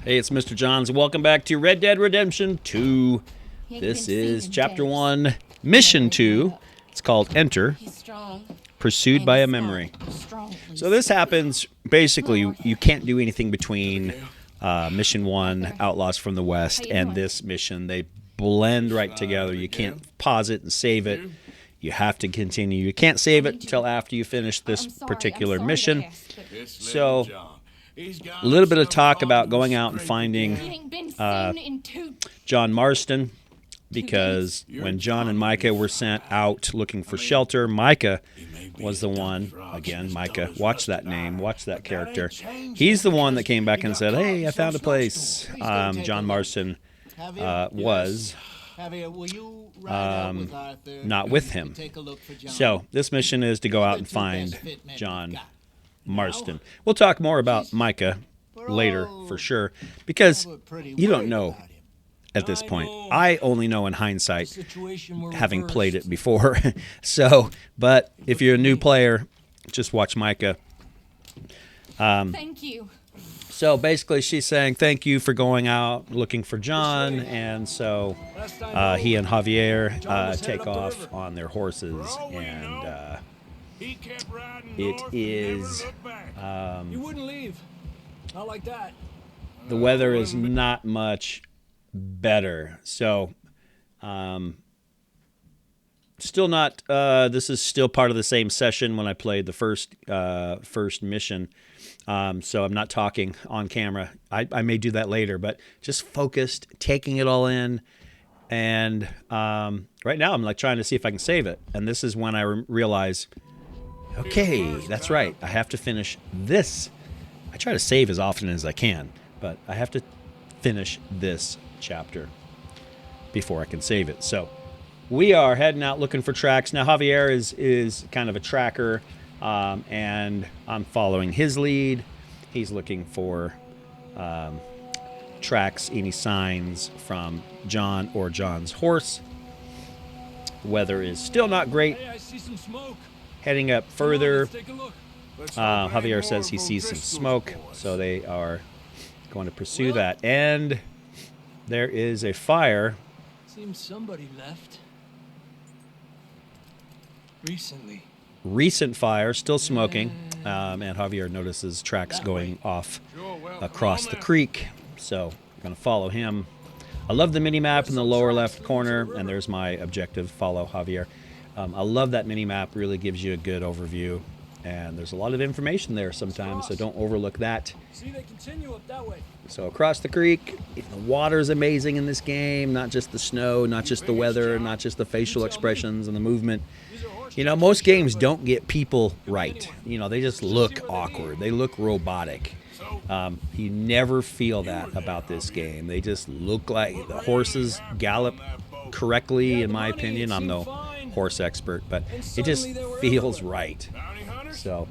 Hey, it's Mr. Johns. Welcome back to Red Dead Redemption 2. This is Chapter 1, Mission 2. It's called Enter, Pursued by a Memory. So this happens, basically, you can't do anything between Mission 1, Outlaws from the West, and this mission. They blend right together. You can't pause it and save it. You have to continue. You can't save it until after you finish this particular mission. So a little bit of talk about going out and finding John Marston, because when John and Micah were sent out looking for shelter, Micah was the one, again, Micah, watch that name, watch that character. He's the one that came back and said, hey, I found a place. John Marston was not with him. So this mission is to go out and find John Marston. We'll talk more about Micah later for sure, because you don't know at this point. I only know in hindsight, having played it before. So, but if you're a new player, just watch Micah. Thank you. So basically she's saying thank you for going out looking for John, and so he and Javier take off on their horses, and it is you wouldn't leave. Not like that. The weather is not much better, so still not this is still part of the same session when I played the first mission, so I'm not talking on camera. I may do that later, but just focused, taking it all in, and right now I'm like trying to see if I can save it, and this is when I realize, okay, that's right, I have to finish this. I try to save as often as I can, but I have to finish this chapter before I can save it. So we are heading out looking for tracks. Now Javier is kind of a tracker, and I'm following his lead. He's looking for tracks, any signs from John or John's horse. The weather is still not great. Hey, I see some smoke. Heading up further, Let's take a look. Javier says he sees some smoke, so they are going to pursue that. And there is a fire. Seems somebody left. Recent fire, still smoking, and Javier notices tracks going off across the creek, so I'm going to follow him. I love the mini-map in the lower left corner, and there's my objective, follow Javier. I love that mini-map, really gives you a good overview, and there's a lot of information there sometimes, so don't overlook that. See, they continue up that way. So across the creek, the water's amazing in this game, not just the snow, not just the weather, not just the facial expressions and the movement. You know, most games don't get people right. You know, they just look awkward. They look robotic. You never feel that about this game. They just look like the horses gallop correctly, in my opinion. I'm no horse expert, but it just feels right. So,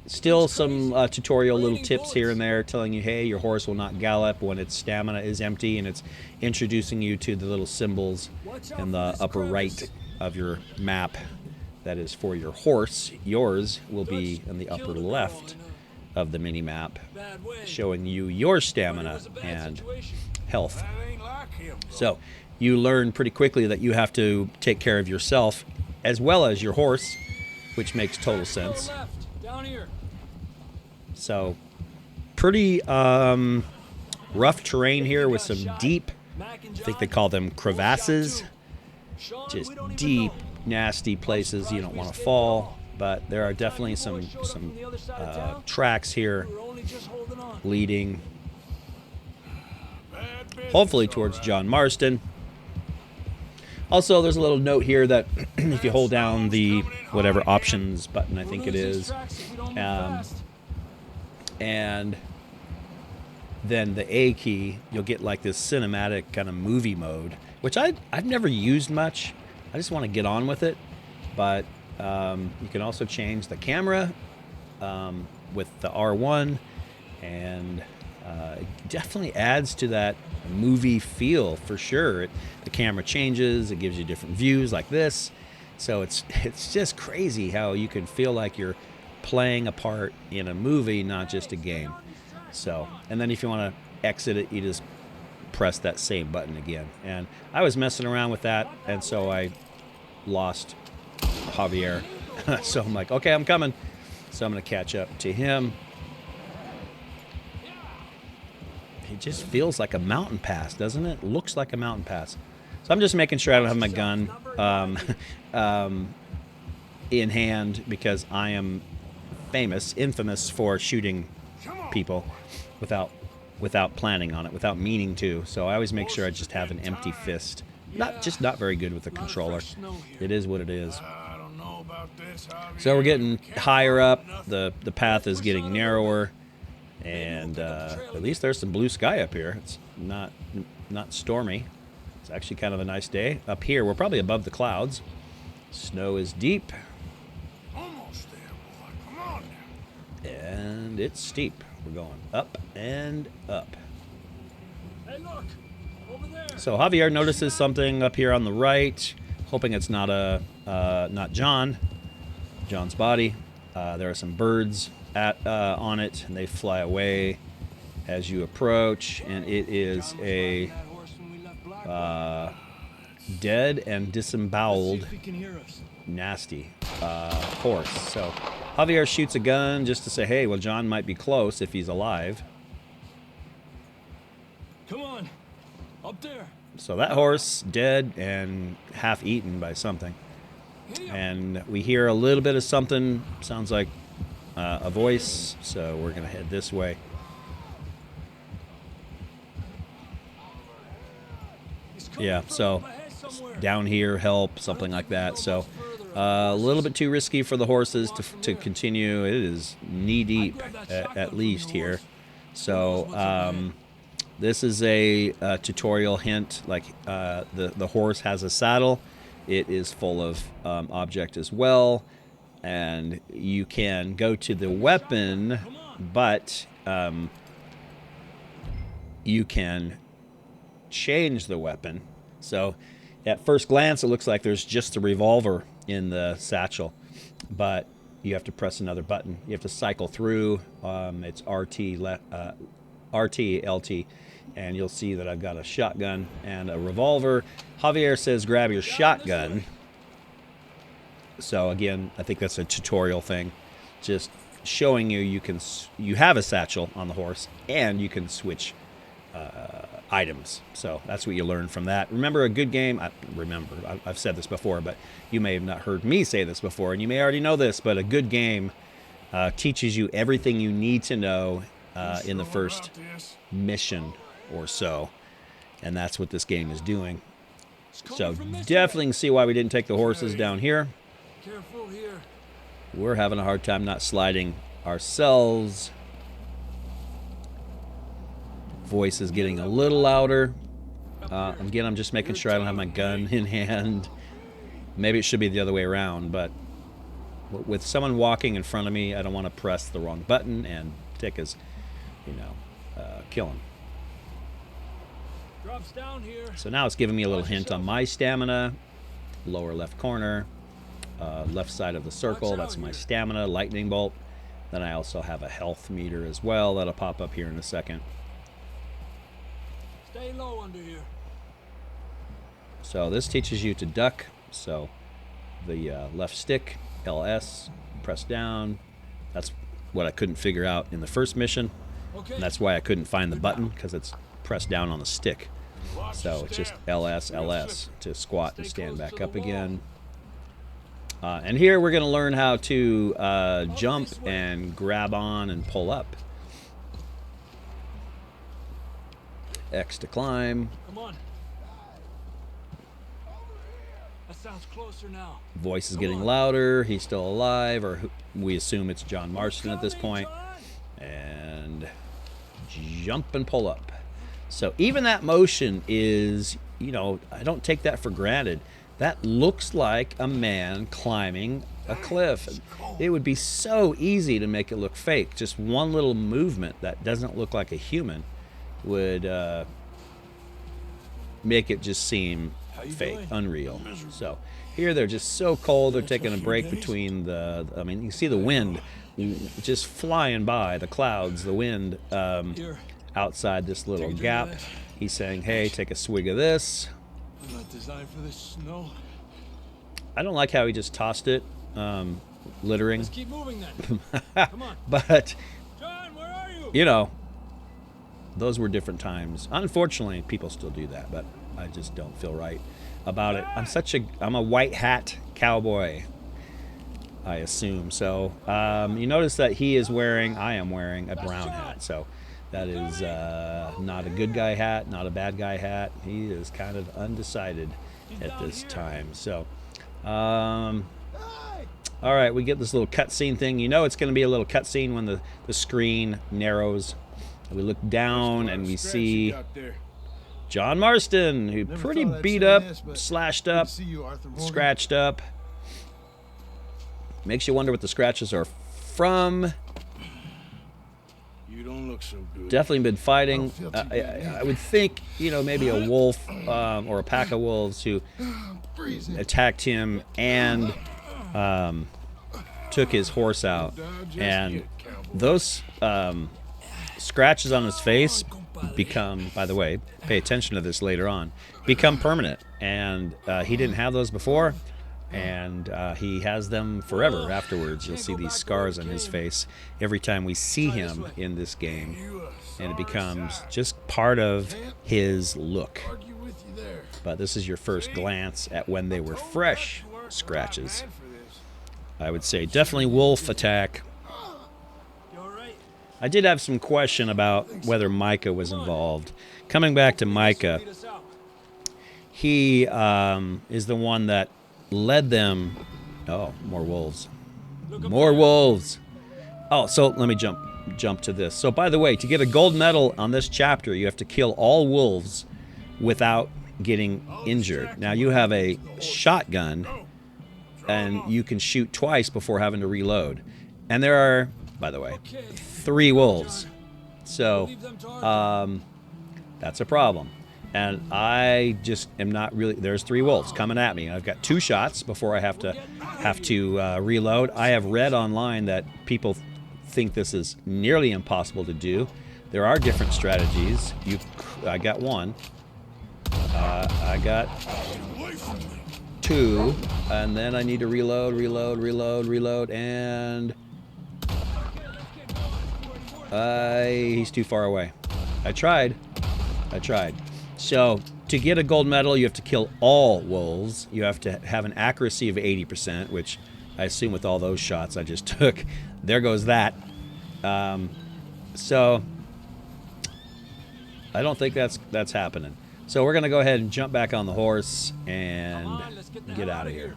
still some tutorial little tips here and there telling you, hey, your horse will not gallop when its stamina is empty, and it's introducing you to the little symbols in the upper right of your map that is for your horse. Yours will be in the upper left of the mini map, showing you your stamina and health. So you learn pretty quickly that you have to take care of yourself as well as your horse, which makes total sense. So pretty rough terrain here with some deep, I think they call them crevasses, just deep, nasty places you don't want to fall. But there are definitely some tracks here leading hopefully towards John Marston. Also, there's a little note here that if you hold down the whatever options button, I think it is, and then the A key, you'll get like this cinematic kind of movie mode, which I've never used much. I just want to get on with it. But you can also change the camera with the R1, and it definitely adds to that movie feel for sure. The camera changes, it gives you different views like this. So it's just crazy how you can feel like you're playing a part in a movie, not just a game. So, and then if you want to exit it, you just press that same button again. And I was messing around with that, and so I lost Javier. So I'm like, okay, I'm coming. So I'm going to catch up to him. It just feels like a mountain pass, doesn't it? Looks like a mountain pass. So I'm just making sure I don't have my gun in hand, because I am infamous for shooting people without planning on it, without meaning to. So I always make sure I just have an empty fist. Not very good with the controller. It is what it is. So we're getting higher up. The path is getting narrower, and at least there's some blue sky up here. It's not stormy. It's actually kind of a nice day. Up here, we're probably above the clouds. Snow is deep. Almost there, boy. Come on now. And it's steep. We're going up and up. Hey, look. Over there. So Javier notices something up here on the right, hoping it's not John's body. There are some birds on it, and they fly away as you approach, and it is a dead and disemboweled, nasty horse. So Javier shoots a gun just to say, hey, well, John might be close if he's alive. Come on, up there. So that horse dead and half eaten by something. And we hear a little bit of something, sounds like a voice, so we're going to head this way. Yeah, so down here, help, something like that. So a little bit too risky for the horses to continue. It is knee deep at least here. So this is a tutorial hint. Like the horse has a saddle. It is full of object as well, and you can go to the weapon, but you can change the weapon. So at first glance, it looks like there's just a revolver in the satchel, but you have to press another button. You have to cycle through. It's RT, LT, and you'll see that I've got a shotgun and a revolver. Javier says grab your shotgun. So again, I think that's a tutorial thing, just showing you you have a satchel on the horse and you can switch items. So that's what you learn from that. Remember, a good game, I've said this before, but you may have not heard me say this before, and you may already know this, but a good game teaches you everything you need to know in the first mission or so, and that's what this game is doing. So definitely can see why we didn't take the horses down here. Careful here. We're having a hard time not sliding ourselves. Voice is getting a little louder. Again, I'm just making sure I don't have my gun in hand. Maybe it should be the other way around, but with someone walking in front of me, I don't want to press the wrong button and take his, kill him. Drops down here. So now it's giving me a little hint on my stamina. Lower left corner, left side of the circle, that's my stamina, lightning bolt. Then I also have a health meter as well that'll pop up here in a second. Stay low under here. So this teaches you to duck. So the left stick, LS, press down. That's what I couldn't figure out in the first mission. And that's why I couldn't find the button, because it's pressed down on the stick. So it's just LS, LS to squat and stand back up again. And here we're going to learn how to jump and grab on and pull up. X to climb. Come on. That sounds closer now. Voice is getting louder. He's still alive, or we assume it's John Marston at this point. And jump and pull up. So even that motion is, I don't take that for granted. That looks like a man climbing a cliff. It would be so easy to make it look fake. Just one little movement that doesn't look like a human would make it just seem fake, unreal. So Here they're just so cold. They're taking a break between the. I mean, you see the wind just flying by, the clouds, the wind outside this little gap. He's saying, "Hey, take a swig of this." I'm not designed for this snow. I don't like how he just tossed it, littering. Let's keep moving then. Come on. But John, where are you? you know, those were different times. Unfortunately, people still do that, but I just don't feel right about it. I'm a white hat cowboy, I assume. So you notice that I am wearing a brown hat. So that is not a good guy hat, not a bad guy hat. He is kind of undecided at this time. So, all right, we get this little cutscene thing. You know it's going to be a little cutscene when the screen narrows. We look down and we see John Marston, who pretty beat up, slashed up, scratched up. Makes you wonder what the scratches are from. You don't look so good. Definitely been fighting. I would think, maybe a wolf or a pack of wolves who attacked him and took his horse out. And those scratches on his face become, by the way, pay attention to this later on, become permanent. And he didn't have those before. And he has them forever afterwards. You'll see these scars on his face every time we see him in this game. And it becomes just part of his look. But this is your first glance at when they were fresh scratches. I would say definitely wolf attack. I did have some question about whether Micah was involved. Coming back to Micah, he is the one that led them. Oh, more wolves. More wolves. Oh, so let me jump to this. So by the way, to get a gold medal on this chapter, you have to kill all wolves without getting injured. Now you have a shotgun and you can shoot twice before having to reload. And there are, by the way, 3 wolves. So that's a problem. And I just am not really. There's 3 wolves coming at me. I've got 2 shots before I have to reload. I have read online that people think this is nearly impossible to do. There are different strategies. I got 1. I got 2, and then I need to reload, and he's too far away. I tried. So, to get a gold medal, you have to kill all wolves. You have to have an accuracy of 80%, which I assume with all those shots I just took, there goes that. So, I don't think that's happening. So, we're going to go ahead and jump back on the horse and get out of here.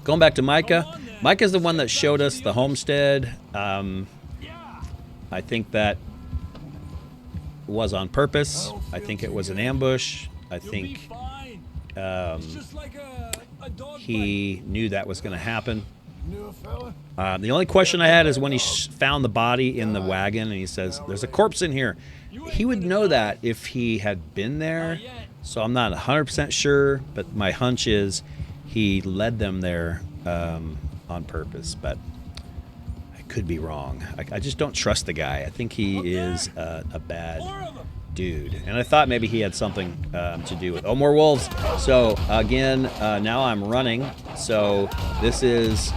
Going back to Micah. Micah's the one that showed us the homestead. I think that was on purpose. I think it was an ambush. I think he knew that was going to happen. The only question I had is when he found the body in the wagon and he says, "There's a corpse in here." He would know that if he had been there. So I'm not 100% sure, but my hunch is he led them there on purpose. But could be wrong. I just don't trust the guy. I think he is a bad dude. And I thought maybe he had something to do with... Oh, more wolves. So, again, now I'm running. So, this is...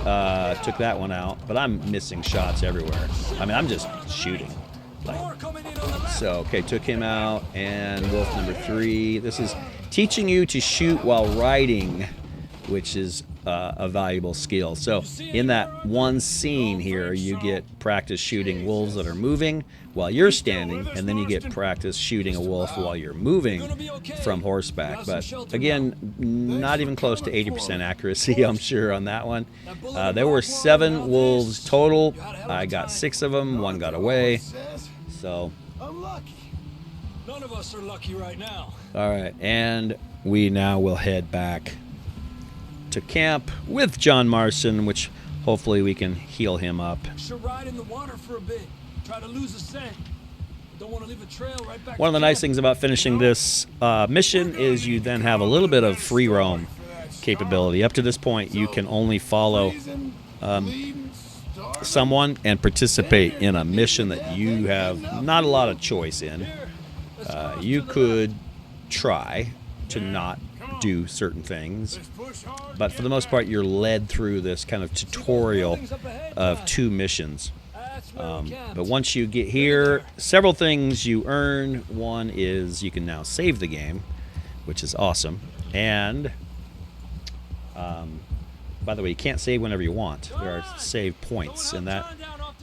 took that one out. But I'm missing shots everywhere. I mean, I'm just shooting. So, okay, took him out. And wolf number 3. This is teaching you to shoot while riding, which is... a valuable skill. So in that one scene here, you get practice shooting wolves that are moving while you're standing, and then you get practice shooting a wolf while you're moving from horseback. But again, not even close to 80% accuracy, I'm sure, on that one. There were 7 wolves total. I got 6 of them. 1 got away. So none of us are lucky right now. All right, and we now will head back to camp with John Marston, which hopefully we can heal him up. Should ride in the water for a bit. Try to lose a scent. Don't want to leave a trail right back. One of the nice things about finishing this mission is you then have a little bit of free roam. capability. Up to this point, you can only follow someone and participate in a mission that you have not a lot of choice in. You could try to not do certain things, but for the most part, you're led through this kind of tutorial of 2 missions. But once you get here, several things you earn. One is you can now save the game, which is awesome. And by the way, you can't save whenever you want. There are save points, and that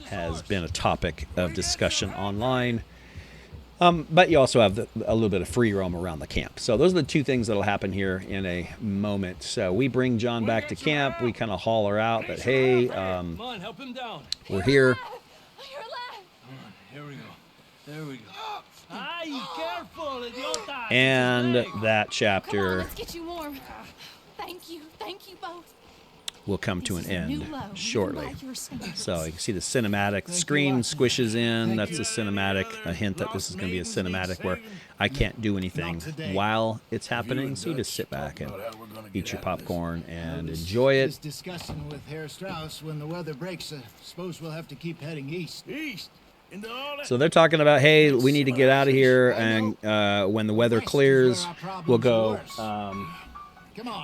has been a topic of discussion online. But you also have a little bit of free roam around the camp. So those are the 2 things that will happen here in a moment. So we bring John back to camp. We kind of holler out that, hey, we're here. Here we go. There we go. Ay, careful, idiota. And that chapter Let's get you warm. Thank you both. will come to an end shortly. Your stand. So you can see the cinematic. The screen squishes in. That's a cinematic, a hint that this is going to be a cinematic where I can't do anything while it's happening. So you just sit back and eat your popcorn and enjoy it. This discussion with Herr Strauss. When the weather breaks, I suppose we'll have to keep heading east. East. Into all that. So they're talking about, hey, we need to get out of here, and when the weather clears, we'll go.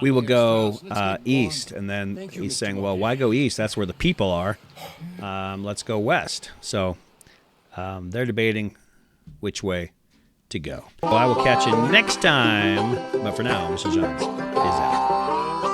We will go east. And then he's saying, well, why go east? That's where the people are. Let's go west. So they're debating which way to go. Well, I will catch you next time. But for now, Mr. Jones is out.